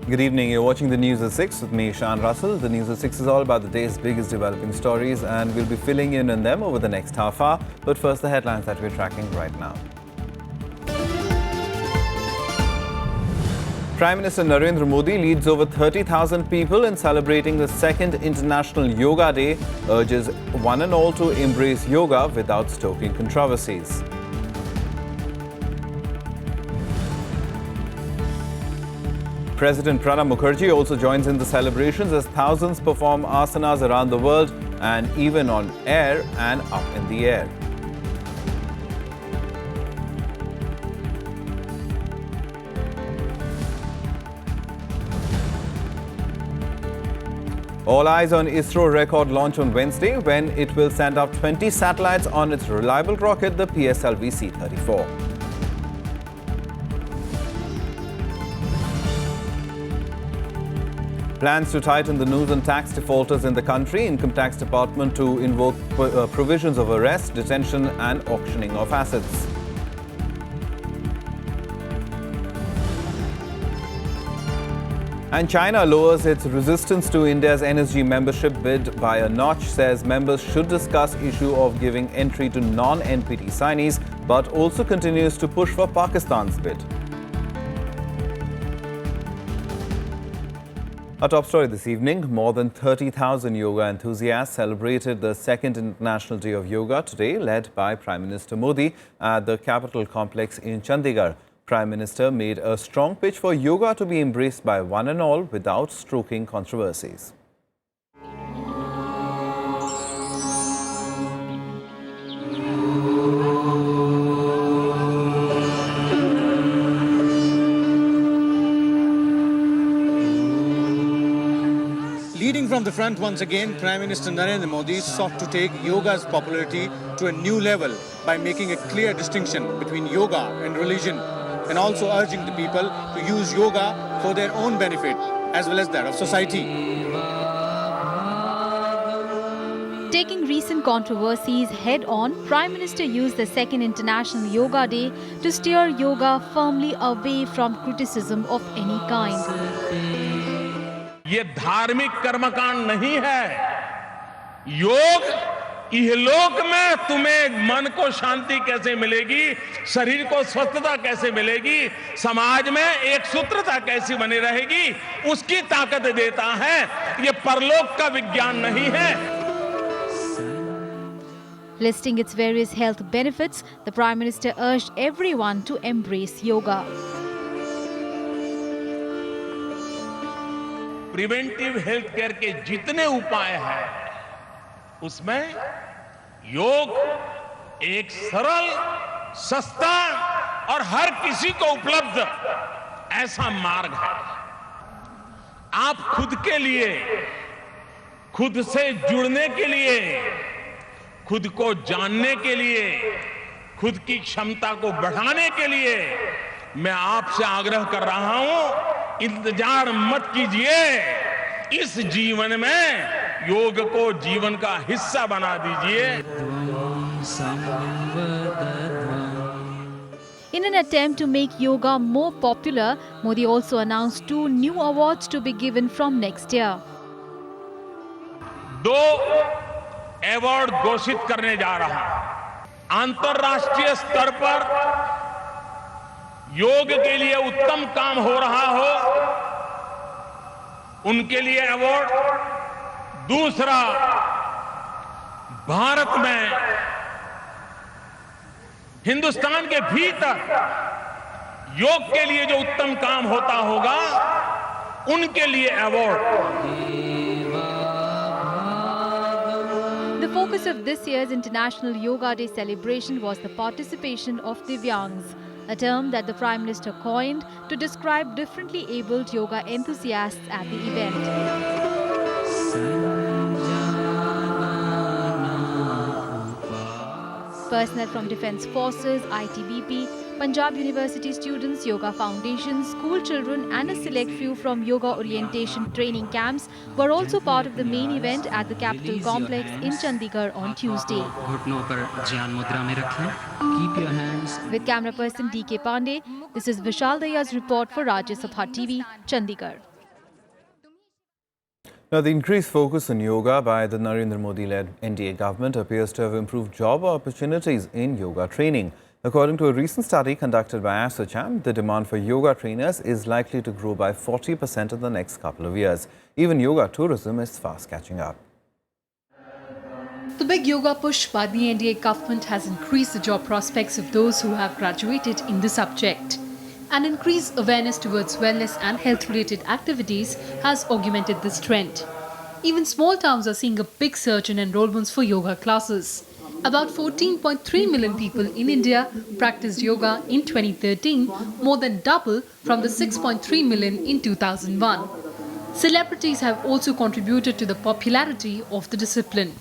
Good evening. You're watching the News at 6 with me, Shan Russell. The News at 6 is all about the day's biggest developing stories, and we'll be filling in on them over the next half hour. But first, the headlines that we're tracking right now. Prime Minister Narendra Modi leads over 30,000 people in celebrating the second International Yoga Day, urges one and all to embrace yoga without stoking controversies. President Pranab Mukherjee also joins in the celebrations as thousands perform asanas around the world and even on air and up in the air. All eyes on ISRO record launch on Wednesday when it will send up 20 satellites on its reliable rocket, the PSLV C-34. Plans to tighten the noose on tax defaulters in the country. Income Tax Department to invoke provisions of arrest, detention and auctioning of assets. And China lowers its resistance to India's NSG membership bid by a notch, says members should discuss issue of giving entry to non-NPT signees, but also continues to push for Pakistan's bid. Our top story this evening, more than 30,000 yoga enthusiasts celebrated the second International Day of Yoga today, led by Prime Minister Modi at the Capitol Complex in Chandigarh. Prime Minister made a strong pitch for yoga to be embraced by one and all without stoking controversies. Leading from the front once again, Prime Minister Narendra Modi sought to take yoga's popularity to a new level by making a clear distinction between yoga and religion, and also urging the people to use yoga for their own benefit as well as that of society. Taking recent controversies head-on, Prime Minister used the second International Yoga Day to steer yoga firmly away from criticism of any kind. ये धार्मिक कर्मकांड नहीं है। योग इहलोक में तुम्हें मन को शांति कैसे मिलेगी, शरीर को स्वस्थता कैसे मिलेगी, समाज में एक सूत्रता कैसी बनी रहेगी, उसकी ताकत देता है। ये परलोक का विज्ञान नहीं है। Listing its various health benefits, the Prime Minister urged everyone to embrace yoga. Preventive health care के जितने उपाय हैं, उसमें योग एक सरल, सस्ता और हर किसी को उपलब्ध ऐसा मार्ग है। आप खुद के लिए, खुद से जुड़ने के लिए, खुद को जानने के लिए, खुद की क्षमता को बढ़ाने के लिए मैं आपसे आग्रह कर रहा हूं, इंतजार मत कीजिए। इस जीवन में योग को जीवन का हिस्सा बना दीजिए। In an attempt to make yoga more popular, Modi also announced 2 new awards to be given from next year. 2 award घोषित करने जा रहा हूं। अंतर्राष्ट्रीय स्तर पर योग के लिए उत्तम काम हो रहा हो, उनके लिए अवार्ड। दूसरा, भारत में हिंदुस्तान के भीतर योग के लिए जो उत्तम काम होता होगा, उनके लिए award. The focus of this year's International Yoga Day celebration was the participation of Divyangs, a term that the Prime Minister coined to describe differently abled yoga enthusiasts at the event. Personnel from Defence Forces, ITBP, Punjab University students, Yoga Foundation, school children and a select few from yoga orientation training camps were also part of the main event at the Capitol Complex in Chandigarh on Tuesday. With camera person DK Pandey, this is Vishal Daya's report for Rajya Sabha TV, Chandigarh. Now, the increased focus on yoga by the Narendra Modi-led NDA government appears to have improved job opportunities in yoga training. According to a recent study conducted by ASRO, the demand for yoga trainers is likely to grow by 40% in the next couple of years. Even yoga tourism is fast catching up. The big yoga push by the NDA government has increased the job prospects of those who have graduated in the subject. An increased awareness towards wellness and health-related activities has augmented this trend. Even small towns are seeing a big surge in enrollments for yoga classes. About 14.3 million people in India practiced yoga in 2013, more than double from the 6.3 million in 2001. Celebrities have also contributed to the popularity of the discipline.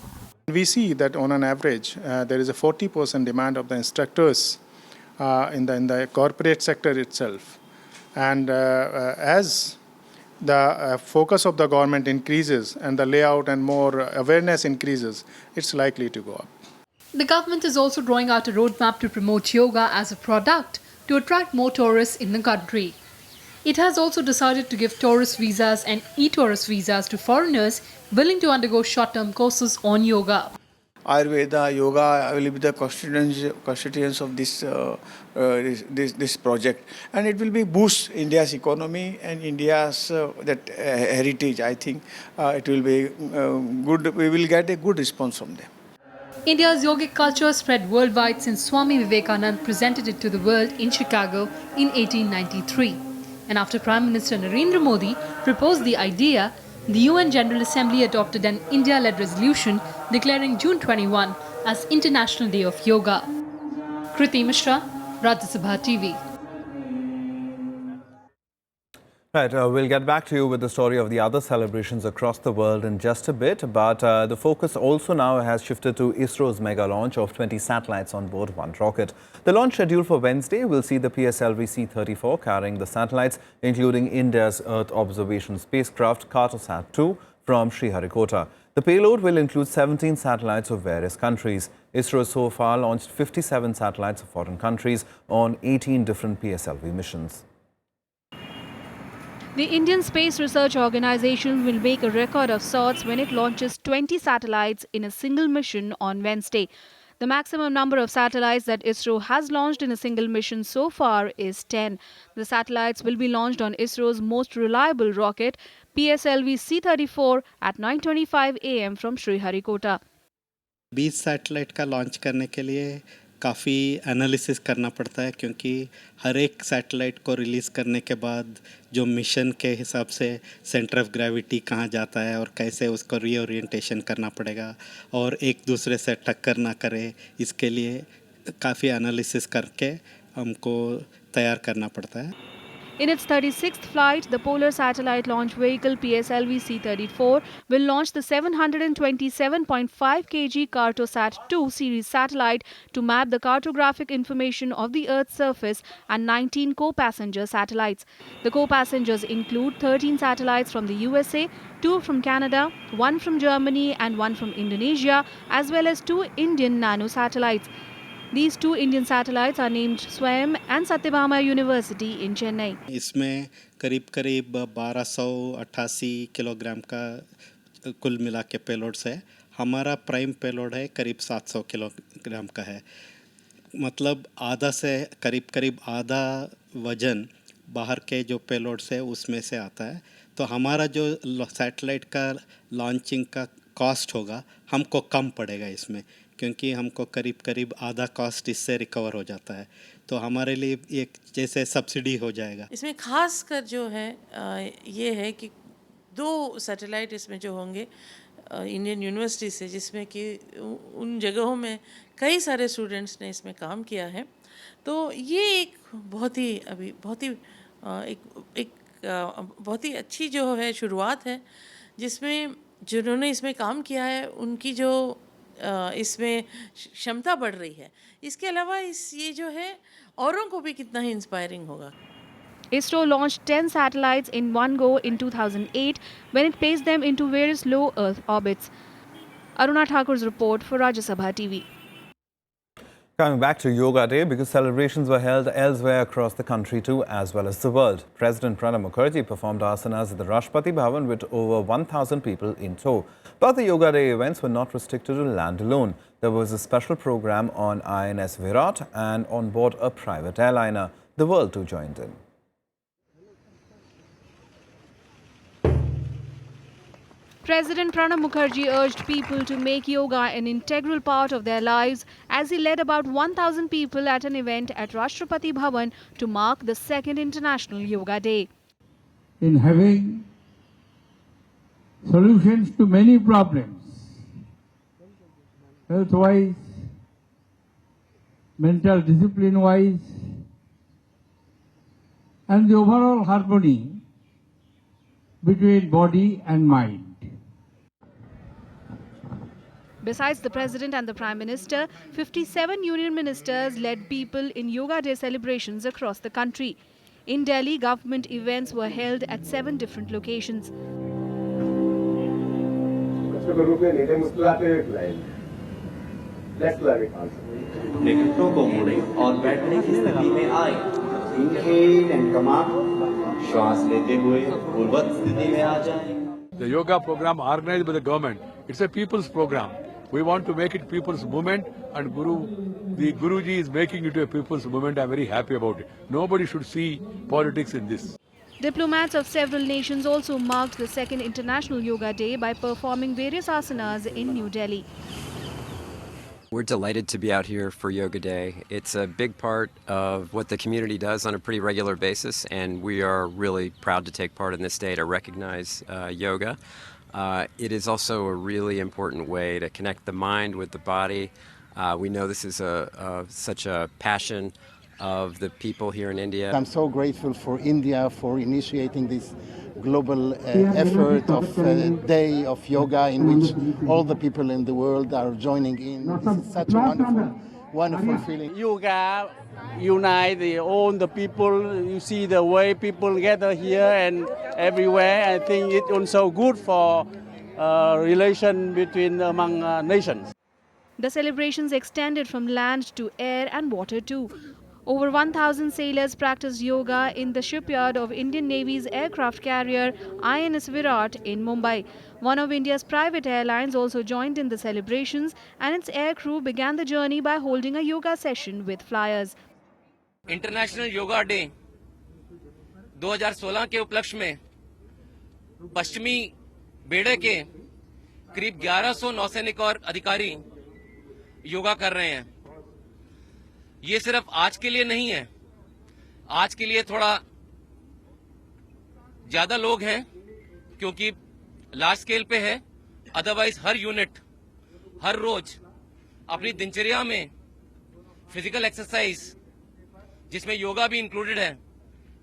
We see that on an average, there is a 40% demand of the instructors in the corporate sector itself. And as the focus of the government increases and the layout and more awareness increases, it's likely to go up. The government is also drawing out a roadmap to promote yoga as a product to attract more tourists in the country. It has also decided to give tourist visas and e-tourist visas to foreigners willing to undergo short-term courses on yoga. Ayurveda, yoga will be the constituents of this project, and it will be boost India's economy and India's heritage. I think it will be good. We will get a good response from them. India's yogic culture spread worldwide since Swami Vivekananda presented it to the world in Chicago in 1893. And after Prime Minister Narendra Modi proposed the idea, the UN General Assembly adopted an India-led resolution declaring June 21 as International Day of Yoga. Kriti Mishra, Rajya Sabha TV. Right, we'll get back to you with the story of the other celebrations across the world in just a bit. But the focus also now has shifted to ISRO's mega launch of 20 satellites on board one rocket. The launch scheduled for Wednesday will see the PSLV C-34 carrying the satellites, including India's Earth observation spacecraft Cartosat-2 from Sriharikota. The payload will include 17 satellites of various countries. ISRO so far launched 57 satellites of foreign countries on 18 different PSLV missions. The Indian Space Research Organisation will make a record of sorts when it launches 20 satellites in a single mission on Wednesday. The maximum number of satellites that ISRO has launched in a single mission so far is 10. The satellites will be launched on ISRO's most reliable rocket, PSLV C-34, at 9:25 a.m. from Sriharikota. 20 satellite का launch करने के लिए काफ़ी analysis करना पड़ता है, क्योंकि हर एक सैटेलाइट को रिलीज़ करने के बाद जो मिशन के हिसाब से सेंटर ऑफ ग्रेविटी कहाँ जाता है और कैसे उसको रीओरिएंटेशन करना पड़ेगा और एक दूसरे से टक्कर ना करे, इसके लिए काफ़ी एनालिसिस करके हमको तैयार करना पड़ता है. In its 36th flight, the Polar Satellite Launch Vehicle PSLV C-34 will launch the 727.5 kg Cartosat-2 series satellite to map the cartographic information of the Earth's surface and 19 co-passenger satellites. The co-passengers include 13 satellites from the USA, 2 from Canada, 1 from Germany and 1 from Indonesia, as well as 2 Indian nano-satellites. These 2 Indian satellites are named Swayam and Satyabama University in Chennai. इसमें करीब 1288 kilogram का कुल मिला के payloads है. हमारा prime payload है करीब 700 किलोग्राम का है. मतलब आधा से करीब आधा वजन बाहर के जो पेलोड्स है उसमें से आता है. तो हमारा जो सैटेलाइट का लॉन्चिंग का कॉस्ट होगा हमको कम पड़ेगा इसमें, क्योंकि हमको करीब आधा कॉस्ट इससे रिकवर हो जाता है. तो हमारे लिए एक जैसे सब्सिडी हो जाएगा. इसमें खास कर जो है ये है कि 2 सैटेलाइट इसमें जो होंगे इंडियन यूनिवर्सिटी से, जिसमें कि उन जगहों में कई सारे स्टूडेंट्स ने इसमें काम किया है. तो ये एक बहुत ही अच्छी जो है शुरुआत है, जिसमें जिन्होंने इसमें काम किया है उनकी जो इसमें क्षमता बढ़ रही है. इसके अलावा ये जो है औरों को भी कितना ही इंस्पायरिंग होगा. ISRO launched 10 satellites in one go in 2008 when it placed them into various low Earth orbits. Aruna Thakur's report for Rajya Sabha TV. Coming back to Yoga Day, because celebrations were held elsewhere across the country too, as well as the world. President Pranab Mukherjee performed asanas at the Rashtrapati Bhavan with over 1,000 people in tow. But the Yoga Day events were not restricted to land alone. There was a special program on INS Virat and on board a private airliner. The world too joined in. President Pranab Mukherjee urged people to make yoga an integral part of their lives as he led about 1,000 people at an event at Rashtrapati Bhavan to mark the second International Yoga Day. In having solutions to many problems, health-wise, mental discipline-wise, and the overall harmony between body and mind. Besides the President and the Prime Minister, 57 union ministers led people in Yoga Day celebrations across the country. In Delhi, government events were held at 7 different locations. नेतृत्व को मोड़े और बैठने की स्थिति में आए। Inhale and come out, श्वास लेते हुए पूर्ववत स्थिति में आ जाएं। The yoga program organized by the government, it's a people's program. We want to make it people's movement, and the Guruji is making it a people's movement. I'm very happy about it. Nobody should see politics in this. Diplomats of several nations also marked the second International Yoga Day by performing various asanas in New Delhi. We're delighted to be out here for Yoga Day. It's a big part of what the community does on a pretty regular basis, and we are really proud to take part in this day to recognize yoga. It is also a really important way to connect the mind with the body. We know this is such a passion of the people here in India. I'm so grateful for India for initiating this global effort of day of yoga in which all the people in the world are joining in. This is such a wonderful feeling. Yoga unite all the people. You see the way people gather here and everywhere. I think it's also good for relation between among nations. The celebrations extended from land to air and water too. Over 1,000 sailors practiced yoga in the shipyard of Indian Navy's aircraft carrier INS Virat in Mumbai. One of India's private airlines also joined in the celebrations, and its aircrew began the journey by holding a yoga session with flyers. International yoga day 2016 के उपलक्ष्य में पश्चिमी बेड़े के करीब 1100 नौसैनिक और अधिकारी योगा कर रहे हैं। ये सिर्फ आज के लिए नहीं है, आज के लिए थोड़ा ज्यादा लोग हैं क्योंकि लार्ज स्केल पे है। अदरवाइज हर यूनिट हर रोज अपनी दिनचर्या में फिजिकल एक्सरसाइज जिसमें योगा भी इंक्लूडेड है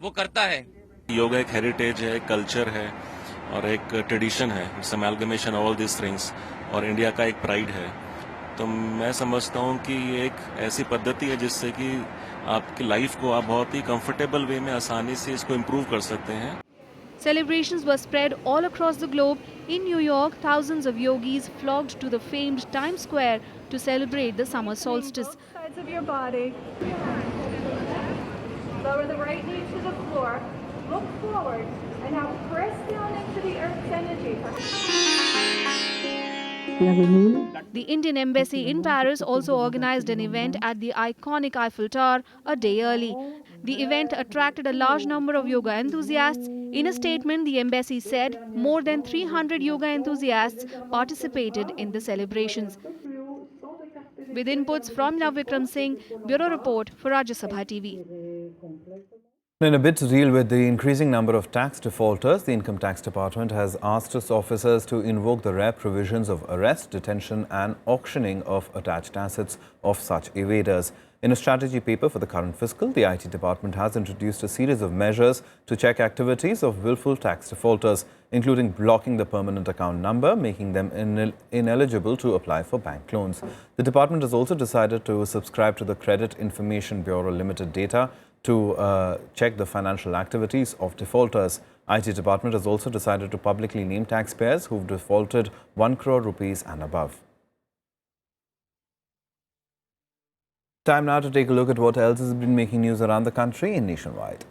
वो करता है। योगा एक हेरिटेज है, कल्चर है और एक ट्रेडिशन है। इट्स अमैलगमेशन ऑल दिस थिंग्स और इंडिया का एक प्राइड है। तो मैं समझता हूँ कि ये एक ऐसी पद्धति है जिससे कि आपकी लाइफ को आप बहुत ही कंफर्टेबल वे में आसानी से इसको इम्प्रूव कर सकते हैं। Celebrations were spread all across the globe. In New York, thousands of yogis flocked to the famed Times Square to celebrate the summer solstice. Sides of your body. Lower the right knee to the floor. Look forward and now press down into the earth's energy. The Indian Embassy in Paris also organized an event at the iconic Eiffel Tower a day early. The event attracted a large number of yoga enthusiasts. In a statement, the embassy said more than 300 yoga enthusiasts participated in the celebrations. With inputs from Navvikram Singh, Bureau Report for Rajya Sabha TV. In a bid to deal with the increasing number of tax defaulters, the Income Tax Department has asked its officers to invoke the rare provisions of arrest, detention and auctioning of attached assets of such evaders. In a strategy paper for the current fiscal, the IT Department has introduced a series of measures to check activities of willful tax defaulters, including blocking the permanent account number, making them ineligible to apply for bank loans. The department has also decided to subscribe to the Credit Information Bureau Limited data to check the financial activities of defaulters. IT Department has also decided to publicly name taxpayers who've defaulted 1 crore rupees and above. Time now to take a look at what else has been making news around the country and nationwide.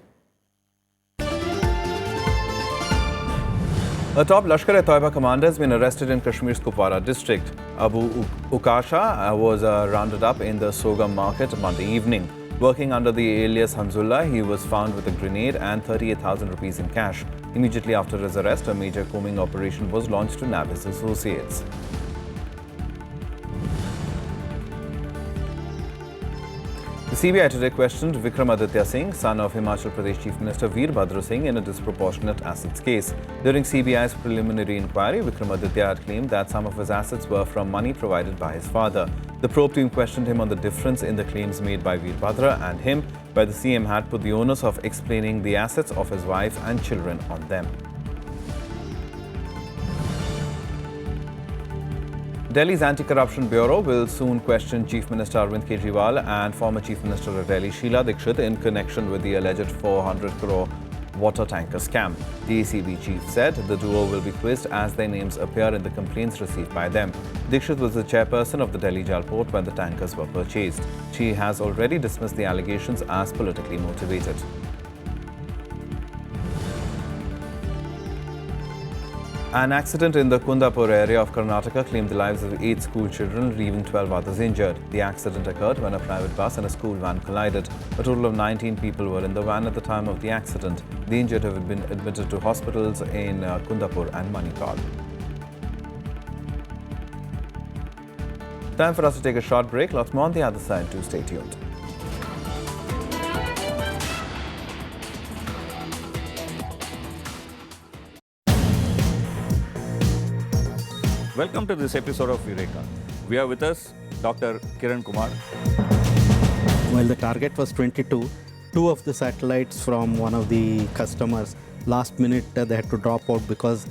A top Lashkar-e-Toiba commander has been arrested in Kashmir's Kupwara district. Abu Ukasha was rounded up in the Sogam market Monday evening. Working under the alias Hamzullah, he was found with a grenade and 38,000 rupees in cash. Immediately after his arrest, a major combing operation was launched to nab his associates. The CBI today questioned Vikramaditya Singh, son of Himachal Pradesh Chief Minister Veerbhadra Singh, in a disproportionate assets case. During CBI's preliminary inquiry, Vikramaditya had claimed that some of his assets were from money provided by his father. The probe team questioned him on the difference in the claims made by Veerbhadra and him, where the CM had put the onus of explaining the assets of his wife and children on them. Delhi's Anti-Corruption Bureau will soon question Chief Minister Arvind Kejriwal and former Chief Minister of Delhi Sheila Dikshit in connection with the alleged 400 crore water tanker scam. The ACB chief said the duo will be quizzed as their names appear in the complaints received by them. Dikshit was the chairperson of the Delhi Jal Port when the tankers were purchased. She has already dismissed the allegations as politically motivated. An accident in the Kundapur area of Karnataka claimed the lives of 8 school children, leaving 12 others injured. The accident occurred when a private bus and a school van collided. A total of 19 people were in the van at the time of the accident. The injured have been admitted to hospitals in Kundapur and Manipal. Time for us to take a short break. Lots more on the other side too. Stay tuned. Welcome to this episode of Eureka. We are with us Dr. Kiran Kumar. While the target was 22, 2 of the satellites from one of the customers, last minute they had to drop out because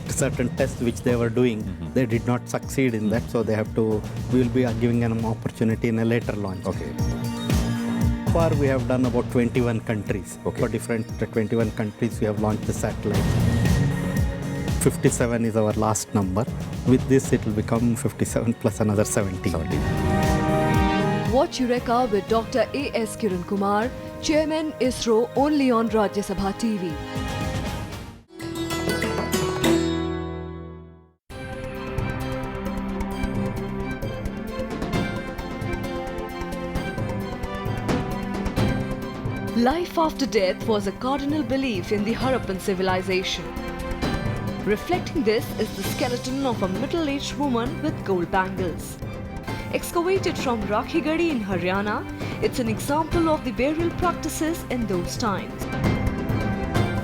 certain tests which they were doing, they did not succeed in that. So we will be giving an opportunity in a later launch. Okay. So far we have done about 21 countries. For different 21 countries we have launched the satellite. 57 is our last number. With this, it will become 57 plus another 70. Watch Eureka with Dr. A.S. Kiran Kumar, Chairman ISRO, only on Rajya Sabha TV. Life after death was a cardinal belief in the Harappan civilization. Reflecting this is the skeleton of a middle-aged woman with gold bangles. Excavated from Rakhigadi in Haryana, it's an example of the burial practices in those times.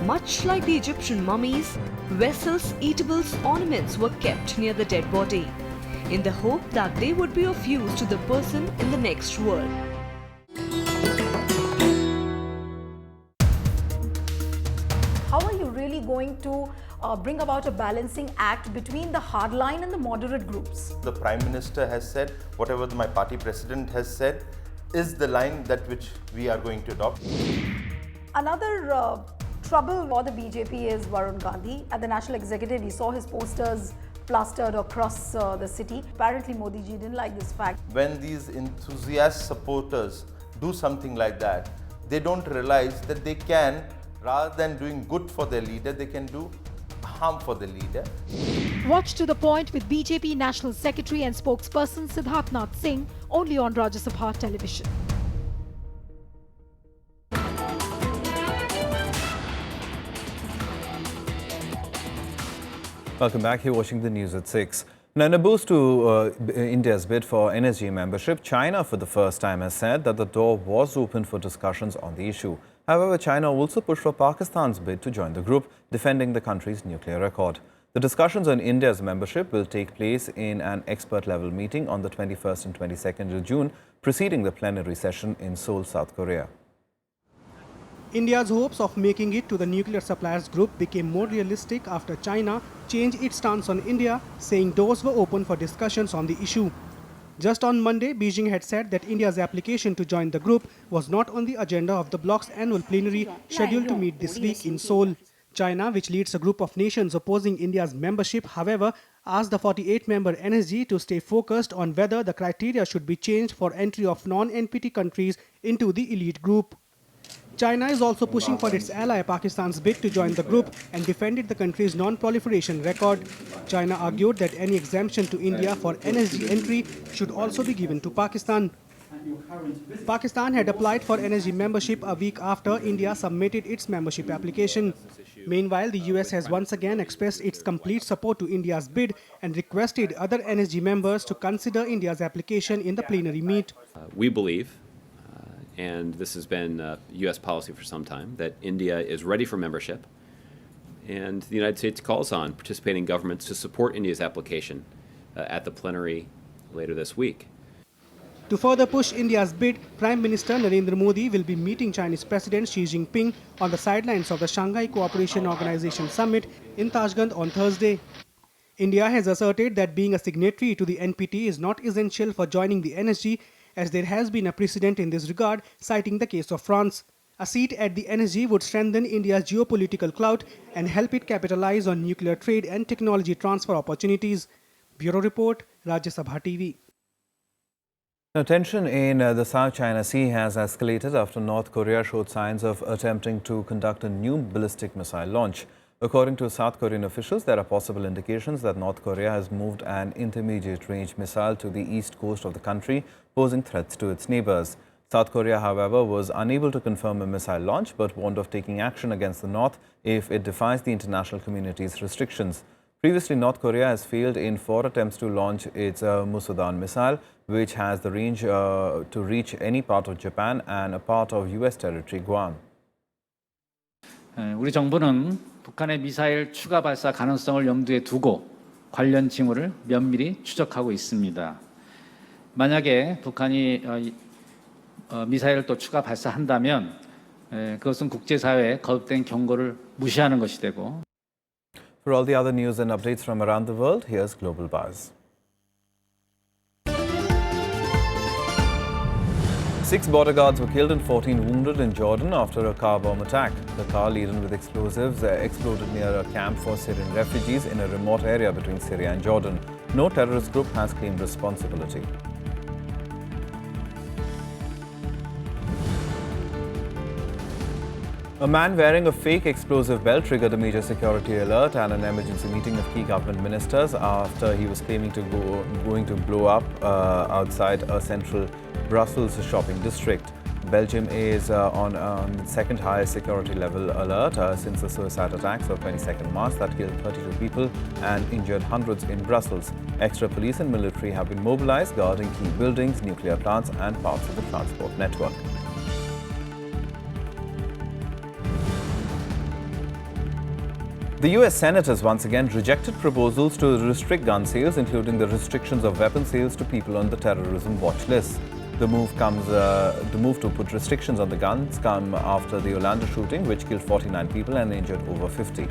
Much like the Egyptian mummies, vessels, eatables, ornaments were kept near the dead body, in the hope that they would be of use to the person in the next world. How are you really going to bring about a balancing act between the hardline and the moderate groups? The Prime Minister has said, whatever my party president has said, is the line that which we are going to adopt. Another trouble for the BJP is Varun Gandhi. At the National Executive, we saw his posters plastered across the city. Apparently, Modi ji didn't like this fact. When these enthusiast supporters do something like that, they don't realize that they can, rather than doing good for their leader, they can do harm for the leader. Watch To The Point with BJP National Secretary and spokesperson Siddharthnath Singh, only on Rajya Sabha television. Welcome back. You're watching the news at 6. Now, in a boost to India's bid for NSG membership, China for the first time has said that the door was open for discussions on the issue. However, China also pushed for Pakistan's bid to join the group, defending the country's nuclear record. The discussions on India's membership will take place in an expert-level meeting on the 21st and 22nd of June, preceding the plenary session in Seoul, South Korea. India's hopes of making it to the nuclear suppliers group became more realistic after China changed its stance on India, saying doors were open for discussions on the issue. Just on Monday, Beijing had said that India's application to join the group was not on the agenda of the bloc's annual plenary scheduled to meet this week in Seoul. China, which leads a group of nations opposing India's membership, however, asked the 48-member NSG to stay focused on whether the criteria should be changed for entry of non-NPT countries into the elite group. China is also pushing for its ally Pakistan's bid to join the group and defended the country's non-proliferation record. China argued that any exemption to India for NSG entry should also be given to Pakistan. Pakistan had applied for NSG membership a week after India submitted its membership application. Meanwhile, the US has once again expressed its complete support to India's bid and requested other NSG members to consider India's application in the plenary meet. We believe, and this has been US policy for some time, that India is ready for membership, and the United States calls on participating governments to support India's application at the plenary later this week. To further push India's bid, Prime Minister Narendra Modi will be meeting Chinese President Xi Jinping on the sidelines of the Shanghai Cooperation Organization Summit in Tashkent on Thursday. India has asserted that being a signatory to the NPT is not essential for joining the NSG, as there has been a precedent in this regard, citing the case of France. A seat at the NSG would strengthen India's geopolitical clout and help it capitalize on nuclear trade and technology transfer opportunities. Bureau Report, Rajya Sabha TV. Now, tension in the South China Sea has escalated after North Korea showed signs of attempting to conduct a new ballistic missile launch. According to South Korean officials, there are possible indications that North Korea has moved an intermediate-range missile to the east coast of the country, posing threats to its neighbors. South Korea, however, was unable to confirm a missile launch but warned of taking action against the North if it defies the international community's restrictions. Previously, North Korea has failed in 4 attempts to launch its Musudan missile, which has the range to reach any part of Japan and a part of US territory, Guam. 우리 정부는 북한의 미사일 추가 발사 가능성을 염두에 두고 관련 징후를 면밀히 추적하고 있습니다. 만약에 북한이 미사일을 또 추가 발사한다면 그것은 국제사회의 거듭된 경고를 무시하는 것이 되고. For all the other news and updates from around the world, here's Global Buzz. 6 border guards were killed and 14 wounded in Jordan after a car bomb attack. The car, laden with explosives, exploded near a camp for Syrian refugees in a remote area between Syria and Jordan. No terrorist group has claimed responsibility. A man wearing a fake explosive belt triggered a major security alert and an emergency meeting of key government ministers after he was claiming to going to blow up outside a central Brussels shopping district. Belgium is on second highest security level alert since the suicide attacks of 22nd March that killed 32 people and injured hundreds in Brussels. Extra police and military have been mobilized, guarding key buildings, nuclear plants and parts of the transport network. The US Senate has once again rejected proposals to restrict gun sales, including the restrictions of weapon sales to people on the terrorism watch list. The move to put restrictions on the guns come after the Orlando shooting, which killed 49 people and injured over 50.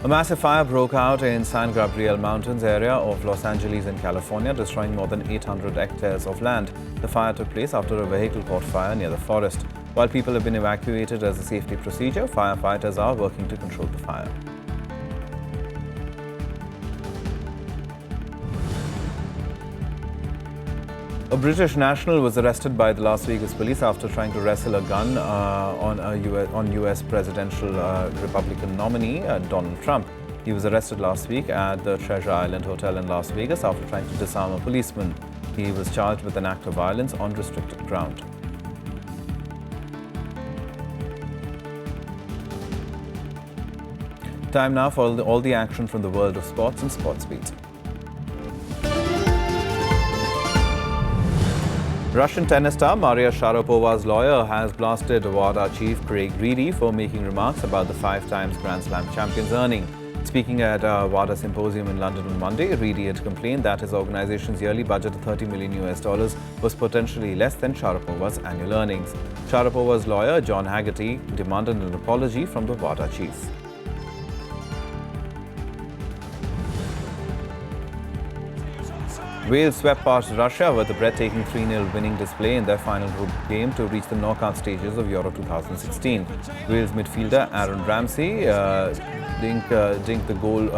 A massive fire broke out in San Gabriel Mountains area of Los Angeles in California, destroying more than 800 hectares of land. The fire took place after a vehicle caught fire near the forest. While people have been evacuated as a safety procedure, firefighters are working to control the fire. A British national was arrested by the Las Vegas police after trying to wrestle a gun on US presidential Republican nominee Donald Trump. He was arrested last week at the Treasure Island Hotel in Las Vegas after trying to disarm a policeman. He was charged with an act of violence on restricted ground. Time now for all the action from the world of sports and Sports Beat. Russian tennis star Maria Sharapova's lawyer has blasted WADA chief Craig Reedy for making remarks about the 5-time Grand Slam champion's earning. Speaking at a WADA symposium in London on Monday, Reedy had complained that his organization's yearly budget of $30 million was potentially less than Sharapova's annual earnings. Sharapova's lawyer, John Haggerty, demanded an apology from the WADA chief. Wales swept past Russia with a breathtaking 3-0 winning display in their final group game to reach the knockout stages of Euro 2016. Wales midfielder Aaron Ramsey dinked the ball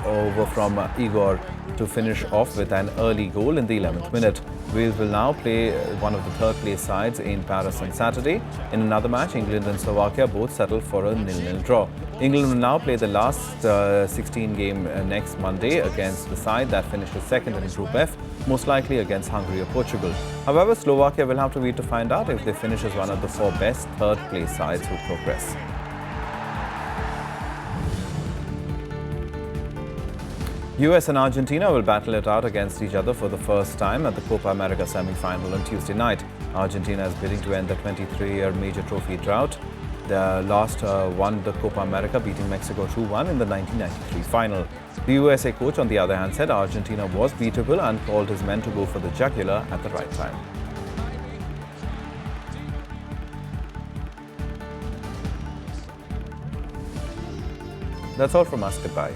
over from Igor to finish off with an early goal in the 11th minute. Wales will now play one of the third-place sides in Paris on Saturday. In another match, England and Slovakia both settled for a 0-0 draw. England will now play the last 16 game next Monday against the side that finished second in Group F, most likely against Hungary or Portugal. However, Slovakia will have to wait to find out if they finish as one of the 4 best third-place sides who progress. US and Argentina will battle it out against each other for the first time at the Copa America semi-final on Tuesday night. Argentina is bidding to end the 23-year major trophy drought. They last won the Copa America, beating Mexico 2-1 in the 1993 final. The USA coach, on the other hand, said Argentina was beatable and called his men to go for the jugular at the right time. That's all from us. Goodbye.